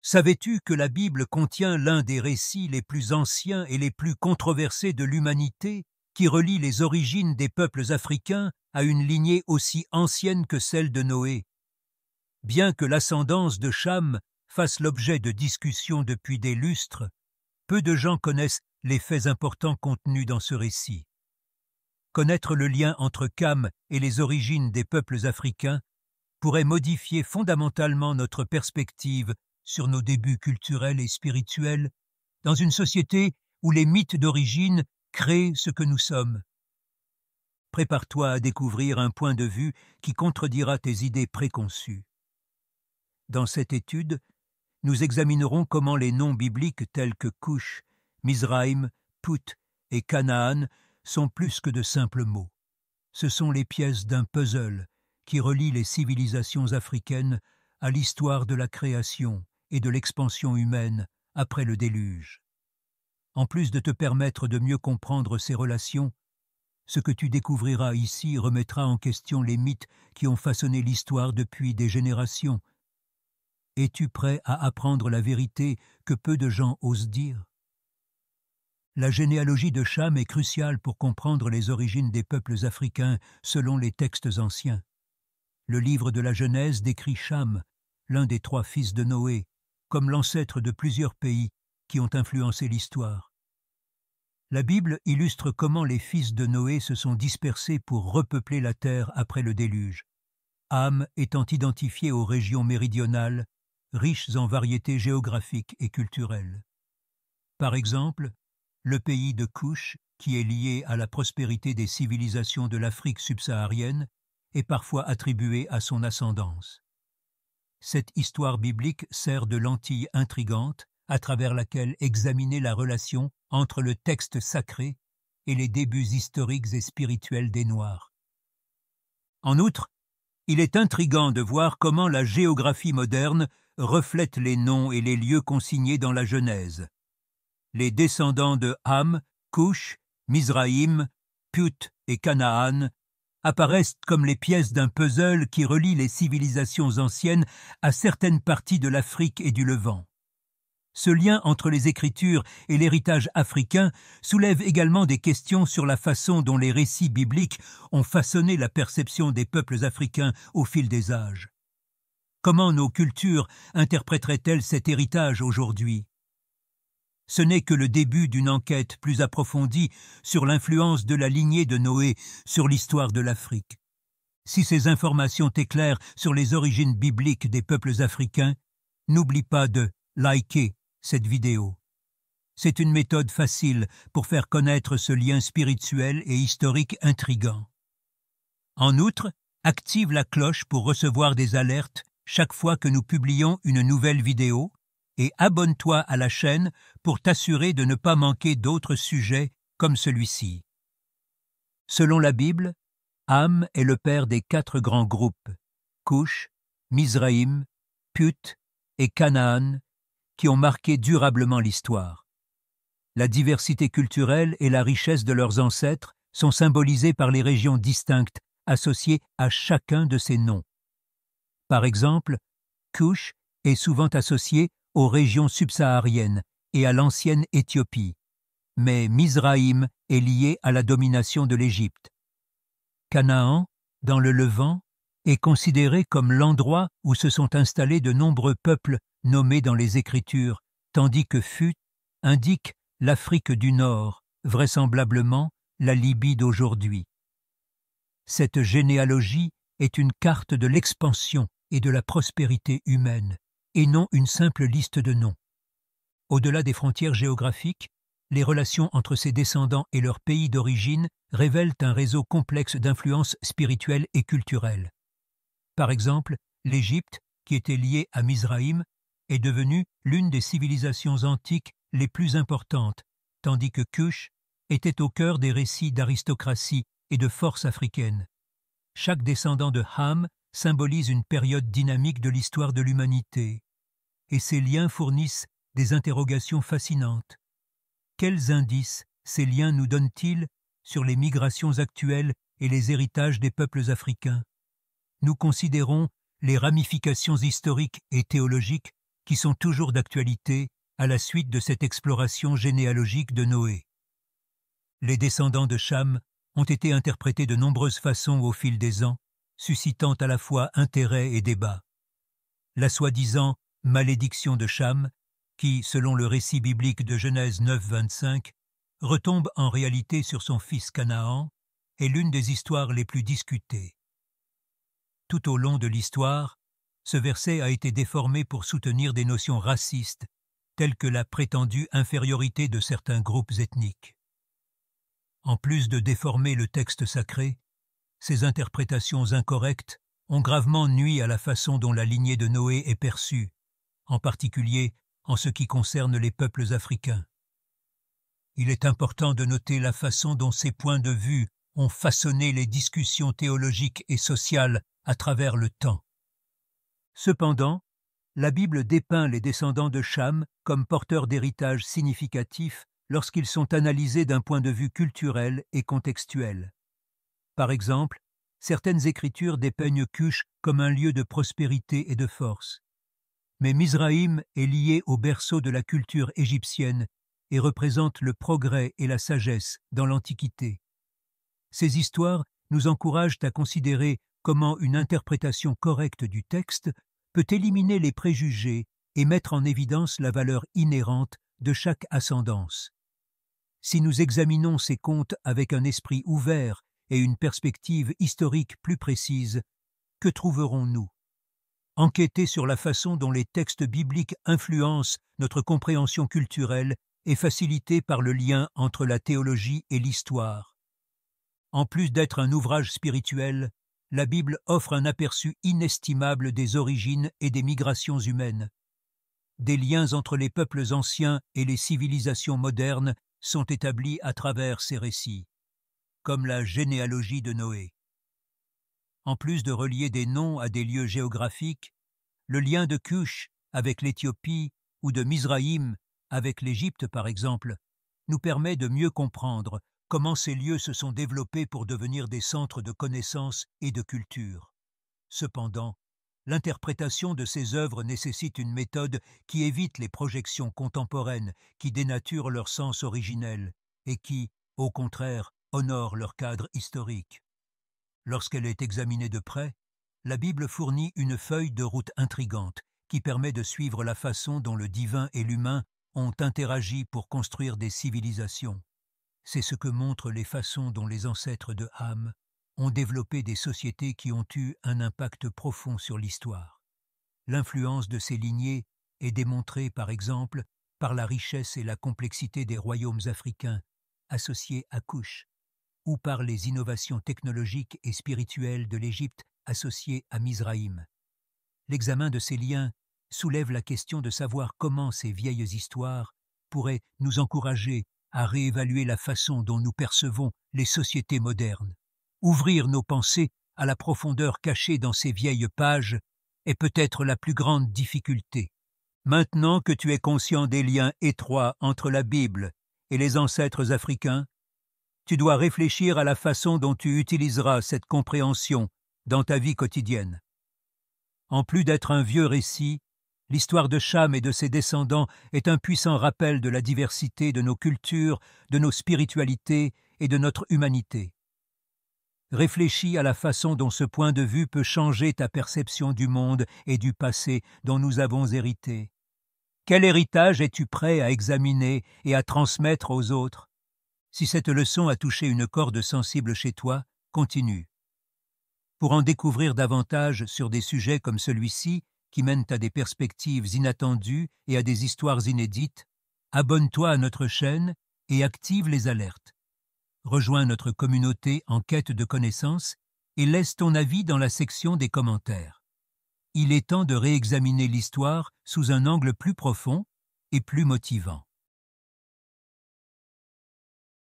Savais-tu que la Bible contient l'un des récits les plus anciens et les plus controversés de l'humanité, qui relie les origines des peuples africains à une lignée aussi ancienne que celle de Noé? Bien que l'ascendance de Cham fasse l'objet de discussions depuis des lustres, peu de gens connaissent les faits importants contenus dans ce récit. Connaître le lien entre Cham et les origines des peuples africains pourrait modifier fondamentalement notre perspective sur nos débuts culturels et spirituels dans une société où les mythes d'origine créent ce que nous sommes. Prépare-toi à découvrir un point de vue qui contredira tes idées préconçues. Dans cette étude, nous examinerons comment les noms bibliques tels que Cush, Mizraïm, Put et Canaan sont plus que de simples mots. Ce sont les pièces d'un puzzle qui relie les civilisations africaines à l'histoire de la création et de l'expansion humaine après le déluge. En plus de te permettre de mieux comprendre ces relations, ce que tu découvriras ici remettra en question les mythes qui ont façonné l'histoire depuis des générations. Es-tu prêt à apprendre la vérité que peu de gens osent dire? La généalogie de Cham est cruciale pour comprendre les origines des peuples africains selon les textes anciens. Le livre de la Genèse décrit Cham, l'un des 3 fils de Noé, comme l'ancêtre de plusieurs pays qui ont influencé l'histoire. La Bible illustre comment les fils de Noé se sont dispersés pour repeupler la terre après le déluge, Ham étant identifié aux régions méridionales, riches en variétés géographiques et culturelles. Par exemple, le pays de Cush, qui est lié à la prospérité des civilisations de l'Afrique subsaharienne, est parfois attribué à son ascendance. Cette histoire biblique sert de lentille intrigante à travers laquelle examiner la relation entre le texte sacré et les débuts historiques et spirituels des Noirs. En outre, il est intrigant de voir comment la géographie moderne reflète les noms et les lieux consignés dans la Genèse. Les descendants de Ham, Cush, Mizraïm, Put et Canaan apparaissent comme les pièces d'un puzzle qui relie les civilisations anciennes à certaines parties de l'Afrique et du Levant. Ce lien entre les Écritures et l'héritage africain soulève également des questions sur la façon dont les récits bibliques ont façonné la perception des peuples africains au fil des âges. Comment nos cultures interpréteraient-elles cet héritage aujourd'hui? Ce n'est que le début d'une enquête plus approfondie sur l'influence de la lignée de Noé sur l'histoire de l'Afrique. Si ces informations t'éclairent sur les origines bibliques des peuples africains, n'oublie pas de liker cette vidéo. C'est une méthode facile pour faire connaître ce lien spirituel et historique intrigant. En outre, active la cloche pour recevoir des alertes chaque fois que nous publions une nouvelle vidéo et abonne-toi à la chaîne pour t'assurer de ne pas manquer d'autres sujets comme celui-ci. Selon la Bible, Ham est le père des 4 grands groupes, Cush, Mizraïm, Put et Canaan, qui ont marqué durablement l'histoire. La diversité culturelle et la richesse de leurs ancêtres sont symbolisées par les régions distinctes associées à chacun de ces noms. Par exemple, Cush est souvent associé aux régions subsahariennes et à l'ancienne Éthiopie, mais Mizraïm est lié à la domination de l'Égypte. Canaan, dans le Levant, est considéré comme l'endroit où se sont installés de nombreux peuples nommés dans les Écritures, tandis que Phut indique l'Afrique du Nord, vraisemblablement la Libye d'aujourd'hui. Cette généalogie est une carte de l'expansion et de la prospérité humaine, et non une simple liste de noms. Au-delà des frontières géographiques, les relations entre ses descendants et leur pays d'origine révèlent un réseau complexe d'influences spirituelles et culturelles. Par exemple, l'Égypte, qui était liée à Mizraïm, est devenue l'une des civilisations antiques les plus importantes, tandis que Cush était au cœur des récits d'aristocratie et de force africaine. Chaque descendant de Ham symbolise une période dynamique de l'histoire de l'humanité, et ces liens fournissent des interrogations fascinantes. Quels indices ces liens nous donnent-ils sur les migrations actuelles et les héritages des peuples africains? Nous considérons les ramifications historiques et théologiques qui sont toujours d'actualité à la suite de cette exploration généalogique de Noé. Les descendants de Cham ont été interprétés de nombreuses façons au fil des ans, suscitant à la fois intérêt et débat. La soi-disant malédiction de Cham, qui, selon le récit biblique de Genèse 9:25, retombe en réalité sur son fils Canaan, est l'une des histoires les plus discutées. Tout au long de l'histoire, ce verset a été déformé pour soutenir des notions racistes, telles que la prétendue infériorité de certains groupes ethniques. En plus de déformer le texte sacré, ces interprétations incorrectes ont gravement nui à la façon dont la lignée de Noé est perçue, en particulier en ce qui concerne les peuples africains. Il est important de noter la façon dont ces points de vue ont façonné les discussions théologiques et sociales à travers le temps. Cependant, la Bible dépeint les descendants de Cham comme porteurs d'héritage significatifs lorsqu'ils sont analysés d'un point de vue culturel et contextuel. Par exemple, certaines écritures dépeignent Cush comme un lieu de prospérité et de force. Mais Mizraïm est lié au berceau de la culture égyptienne et représente le progrès et la sagesse dans l'Antiquité. Ces histoires nous encouragent à considérer comment une interprétation correcte du texte peut éliminer les préjugés et mettre en évidence la valeur inhérente de chaque ascendance. Si nous examinons ces contes avec un esprit ouvert et une perspective historique plus précise, que trouverons-nous? Enquêter sur la façon dont les textes bibliques influencent notre compréhension culturelle est facilité par le lien entre la théologie et l'histoire. En plus d'être un ouvrage spirituel, la Bible offre un aperçu inestimable des origines et des migrations humaines. Des liens entre les peuples anciens et les civilisations modernes sont établis à travers ces récits, comme la généalogie de Noé. En plus de relier des noms à des lieux géographiques, le lien de Cush avec l'Éthiopie ou de Mizraïm avec l'Égypte par exemple, nous permet de mieux comprendre comment ces lieux se sont développés pour devenir des centres de connaissances et de culture. Cependant, l'interprétation de ces œuvres nécessite une méthode qui évite les projections contemporaines qui dénaturent leur sens originel et qui, au contraire, honorent leur cadre historique. Lorsqu'elle est examinée de près, la Bible fournit une feuille de route intrigante qui permet de suivre la façon dont le divin et l'humain ont interagi pour construire des civilisations. C'est ce que montrent les façons dont les ancêtres de Ham ont développé des sociétés qui ont eu un impact profond sur l'histoire. L'influence de ces lignées est démontrée, par exemple, par la richesse et la complexité des royaumes africains associés à Cush, ou par les innovations technologiques et spirituelles de l'Égypte associées à Mizraïm. L'examen de ces liens soulève la question de savoir comment ces vieilles histoires pourraient nous encourager à réévaluer la façon dont nous percevons les sociétés modernes. Ouvrir nos pensées à la profondeur cachée dans ces vieilles pages est peut-être la plus grande difficulté. Maintenant que tu es conscient des liens étroits entre la Bible et les ancêtres africains, tu dois réfléchir à la façon dont tu utiliseras cette compréhension dans ta vie quotidienne. En plus d'être un vieux récit, l'histoire de Cham et de ses descendants est un puissant rappel de la diversité de nos cultures, de nos spiritualités et de notre humanité. Réfléchis à la façon dont ce point de vue peut changer ta perception du monde et du passé dont nous avons hérité. Quel héritage es-tu prêt à examiner et à transmettre aux autres? Si cette leçon a touché une corde sensible chez toi, continue. Pour en découvrir davantage sur des sujets comme celui-ci, qui mènent à des perspectives inattendues et à des histoires inédites, abonne-toi à notre chaîne et active les alertes. Rejoins notre communauté en quête de connaissances et laisse ton avis dans la section des commentaires. Il est temps de réexaminer l'histoire sous un angle plus profond et plus motivant.